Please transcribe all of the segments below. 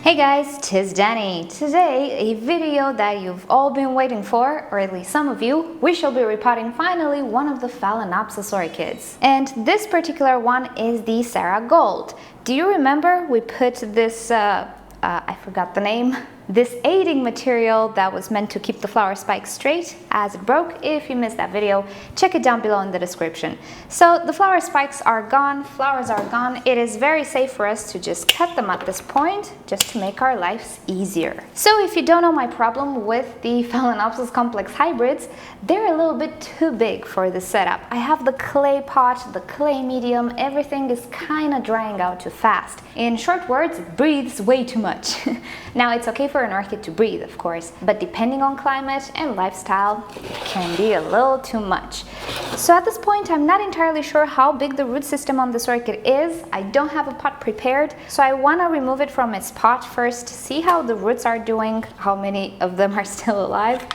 Hey guys, tis Danny. Today, a video that you've all been waiting for, or at least some of you. We shall be repotting finally one of the Phalaenopsis orchids. And this particular one is the Sarah Gold. Do you remember we put this, I forgot the name, this aiding material that was meant to keep the flower spike straight as it broke? If you missed that video, check it down below in the description. So the flower spikes are gone, flowers are gone. It is very safe for us to just cut them at this point, just to make our lives easier. So if you don't know my problem with the Phalaenopsis complex hybrids, they're a little bit too big for the setup. I have the clay pot, the clay medium, everything is kind of drying out too fast. In short words, it breathes way too much. Now it's okay for an orchid to breathe, of course, but depending on climate and lifestyle, it can be a little too much. So at this point, I'm not entirely sure how big the root system on this orchid is. I don't have a pot prepared, so I want to remove it from its pot first, see how the roots are doing, how many of them are still alive,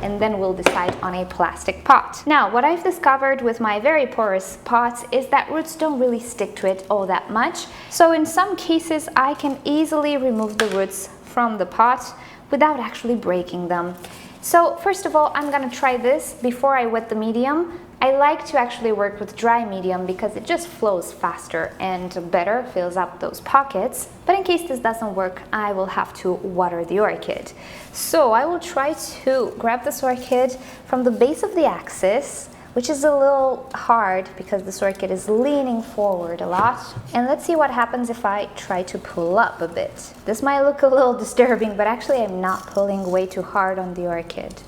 and then we'll decide on a plastic pot. Now, what I've discovered with my very porous pots is that roots don't really stick to it all that much. So in some cases, I can easily remove the roots from the pot without actually breaking them. So first of all, I'm gonna try this before I wet the medium. I like to actually work with dry medium because it just flows faster and better, fills up those pockets. But in case this doesn't work, I will have to water the orchid. So I will try to grab this orchid from the base of the axis, which is a little hard because this orchid is leaning forward a lot. And let's see what happens if I try to pull up a bit. This might look a little disturbing, but actually I'm not pulling way too hard on the orchid.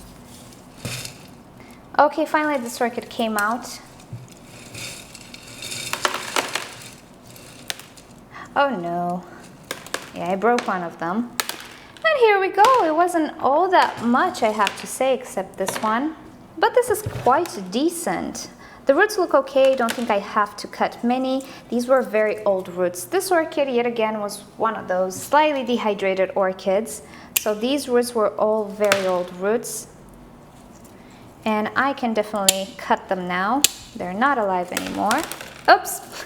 Okay, finally this orchid came out. Oh no. Yeah, I broke one of them. And here we go. It wasn't all that much, I have to say, except this one. But this is quite decent. The roots look okay, don't think I have to cut many. These were very old roots. This orchid, yet again, was one of those slightly dehydrated orchids. So these roots were all very old roots. And I can definitely cut them now. They're not alive anymore. Oops!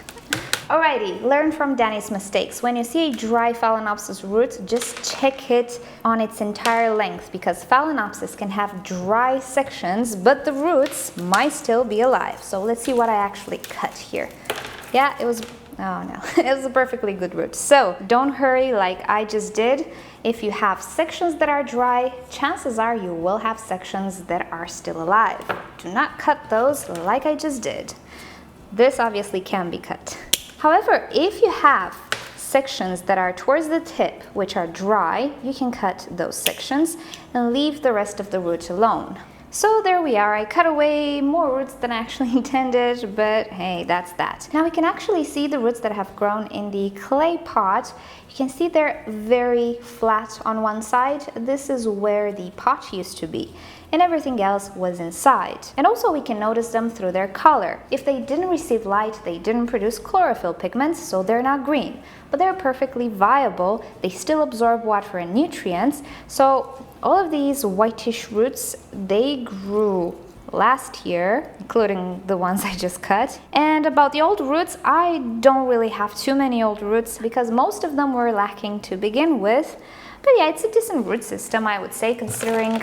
Alrighty, learn from Danny's mistakes. When you see a dry Phalaenopsis root, just check it on its entire length because Phalaenopsis can have dry sections, but the roots might still be alive. So let's see what I actually cut here. Yeah, it was, oh no, it was a perfectly good root. So don't hurry like I just did. If you have sections that are dry, chances are you will have sections that are still alive. Do not cut those like I just did. This obviously can be cut. However, if you have sections that are towards the tip, which are dry, you can cut those sections and leave the rest of the root alone. So there we are. I cut away more roots than I actually intended, but hey, that's that. Now we can actually see the roots that have grown in the clay pot. You can see they're very flat on one side. This is where the pot used to be, and everything else was inside. And also we can notice them through their color. If they didn't receive light, they didn't produce chlorophyll pigments, so they're not green. But they're perfectly viable. They still absorb water and nutrients. So all of these whitish roots, they grew last year, including the ones I just cut. And about the old roots, I don't really have too many old roots because most of them were lacking to begin with. But yeah, it's a decent root system, I would say, considering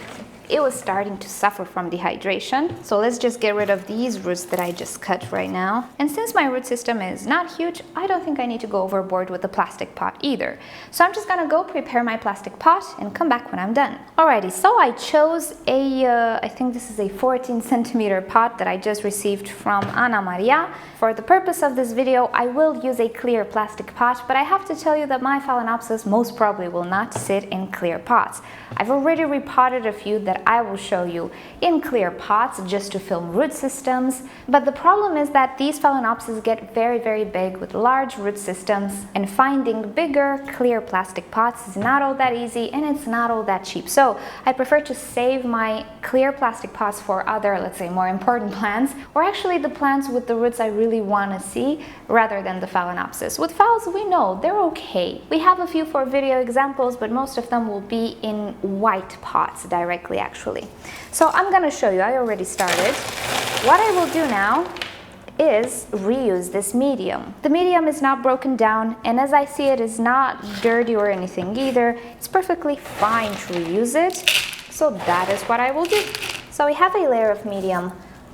it was starting to suffer from dehydration. So let's just get rid of these roots that I just cut right now. And since my root system is not huge, I don't think I need to go overboard with the plastic pot either. So I'm just gonna go prepare my plastic pot and come back when I'm done. Alrighty, so I chose I think this is a 14 centimeter pot that I just received from Ana Maria. For the purpose of this video, I will use a clear plastic pot, but I have to tell you that my Phalaenopsis most probably will not sit in clear pots. I've already repotted a few that I will show you in clear pots just to film root systems, but the problem is that these Phalaenopsis get very, very big with large root systems, and finding bigger clear plastic pots is not all that easy and it's not all that cheap. So I prefer to save my clear plastic pots for other, let's say, more important plants, or actually the plants with the roots I really want to see rather than the Phalaenopsis. With phals, we know they're okay. We have a few for video examples, but most of them will be in white pots directly, actually. So I'm gonna show you. I already started. What I will do now is reuse this medium. The medium is not broken down, and as I see it, is not dirty or anything either. It's perfectly fine to reuse it, so that is what I will do. So we have a layer of medium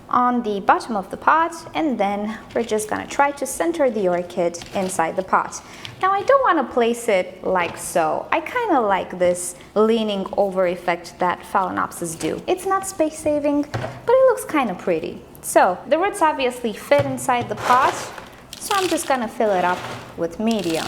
on the bottom of the pot, and then we're just gonna try to center the orchid inside the pot. Now I don't want to place it like so. I kind of like this leaning over effect that Phalaenopsis do. It's not space saving, but it looks kind of pretty. So the roots obviously fit inside the pot, so I'm just gonna fill it up with medium.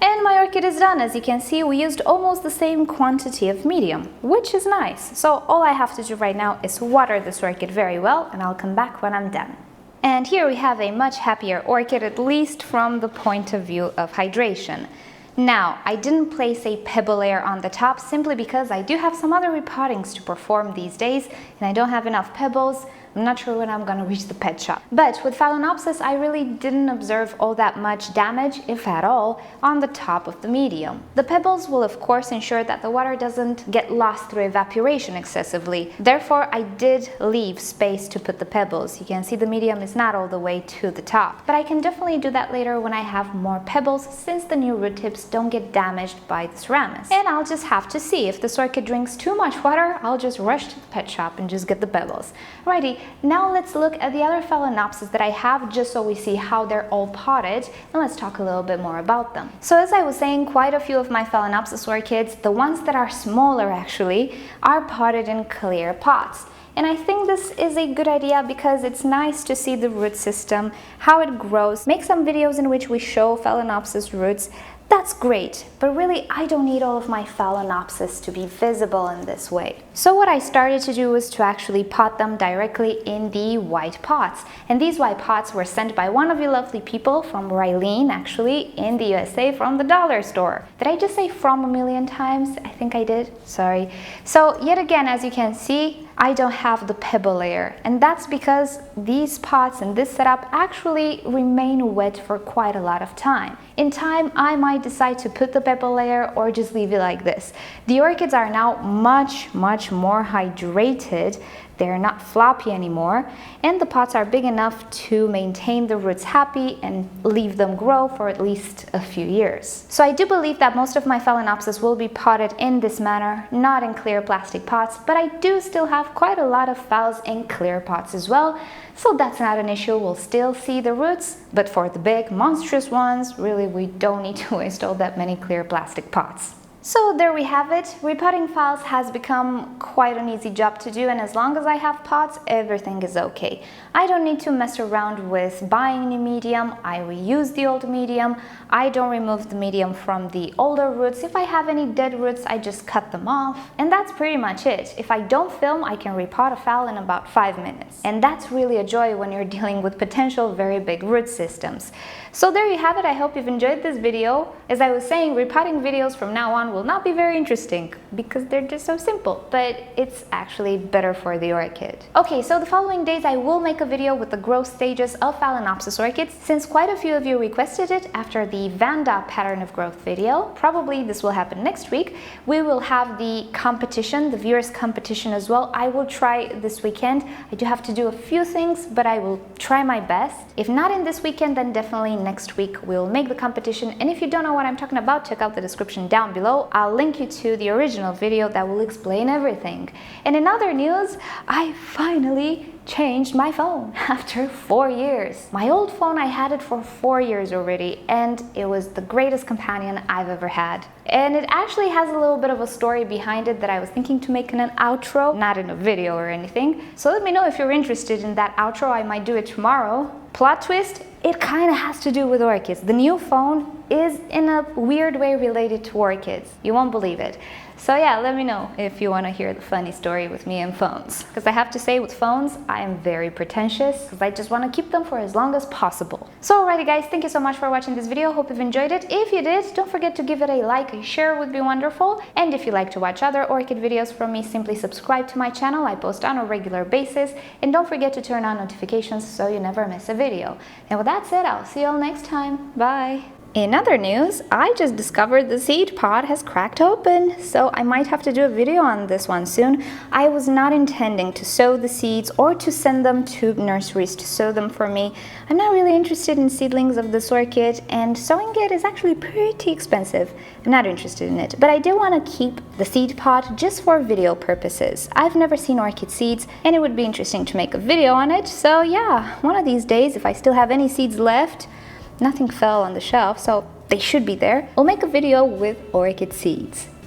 And my orchid is done. As you can see, we used almost the same quantity of medium, which is nice. So all I have to do right now is water this orchid very well, and I'll come back when I'm done. And here we have a much happier orchid, at least from the point of view of hydration. Now, I didn't place a pebble layer on the top simply because I do have some other repottings to perform these days, and I don't have enough pebbles. I'm not sure when I'm gonna reach the pet shop. But with Phalaenopsis, I really didn't observe all that much damage, if at all, on the top of the medium. The pebbles will of course ensure that the water doesn't get lost through evaporation excessively. Therefore, I did leave space to put the pebbles. You can see the medium is not all the way to the top. But I can definitely do that later when I have more pebbles, since the new root tips don't get damaged by the ceramics. And I'll just have to see. If this orchid drinks too much water, I'll just rush to the pet shop and just get the pebbles. Alrighty. Now let's look at the other Phalaenopsis that I have, just so we see how they're all potted, and let's talk a little bit more about them. So as I was saying, quite a few of my Phalaenopsis orchids, the ones that are smaller actually, are potted in clear pots. And I think this is a good idea because it's nice to see the root system, how it grows. Make some videos in which we show Phalaenopsis roots. That's great, but really I don't need all of my Phalaenopsis to be visible in this way. So what I started to do was to actually pot them directly in the white pots. And these white pots were sent by one of you lovely people, from Rylene actually, in the USA, from the dollar store. Did I just say from a million times? I think I did, sorry. So yet again, as you can see, I don't have the pebble layer, and that's because these pots and this setup actually remain wet for quite a lot of time. In time, I might decide to put the pebble layer or just leave it like this. The orchids are now much more hydrated. They're not floppy anymore, and the pots are big enough to maintain the roots happy and leave them grow for at least a few years. So I do believe that most of my Phalaenopsis will be potted in this manner, not in clear plastic pots, but I do still have quite a lot of phals in clear pots as well, so that's not an issue. We'll still see the roots, but for the big monstrous ones, really we don't need to waste all that many clear plastic pots. So there we have it. Repotting phals has become quite an easy job to do, and as long as I have pots, everything is okay. I don't need to mess around with buying new medium. I reuse the old medium. I don't remove the medium from the older roots. If I have any dead roots, I just cut them off. And that's pretty much it. If I don't film, I can repot a phal in about 5 minutes. And that's really a joy when you're dealing with potential very big root systems. So there you have it. I hope you've enjoyed this video. As I was saying, repotting videos from now on will not be very interesting because they're just so simple, but it's actually better for the orchid. Okay, so the following days I will make a video with the growth stages of Phalaenopsis orchids, since quite a few of you requested it after the Vanda pattern of growth video. Probably this will happen next week. We will have the competition, the viewers competition as well. I will try this weekend. I do have to do a few things, but I will try my best. If not in this weekend, then definitely next week we'll make the competition. And if you don't know what I'm talking about, check out the description down below. I'll link you to the original video that will explain everything. And in other news, I finally changed my phone after 4 years. My old phone, I had it for 4 years already, and it was the greatest companion I've ever had. And it actually has a little bit of a story behind it that I was thinking to make in an outro, not in a video or anything. So let me know if you're interested in that outro. I might do it tomorrow. Plot twist, it kind of has to do with orchids. The new phone is in a weird way related to orchids. You won't believe it. So yeah, let me know if you want to hear the funny story with me and phones. Because I have to say, with phones, I am very pretentious because I just want to keep them for as long as possible. So alrighty guys, thank you so much for watching this video. Hope you've enjoyed it. If you did, don't forget to give it a like, a share would be wonderful. And if you like to watch other orchid videos from me, simply subscribe to my channel. I post on a regular basis. And don't forget to turn on notifications so you never miss a video. And with that said, I'll see you all next time. Bye! In other news, I just discovered the seed pod has cracked open, so I might have to do a video on this one soon. I was not intending to sow the seeds or to send them to nurseries to sow them for me. I'm not really interested in seedlings of this orchid, and sowing it is actually pretty expensive. I'm not interested in it, but I do want to keep the seed pod just for video purposes. I've never seen orchid seeds, and it would be interesting to make a video on it, so yeah, one of these days, if I still have any seeds left, nothing fell on the shelf, so they should be there, I'll make a video with orchid seeds.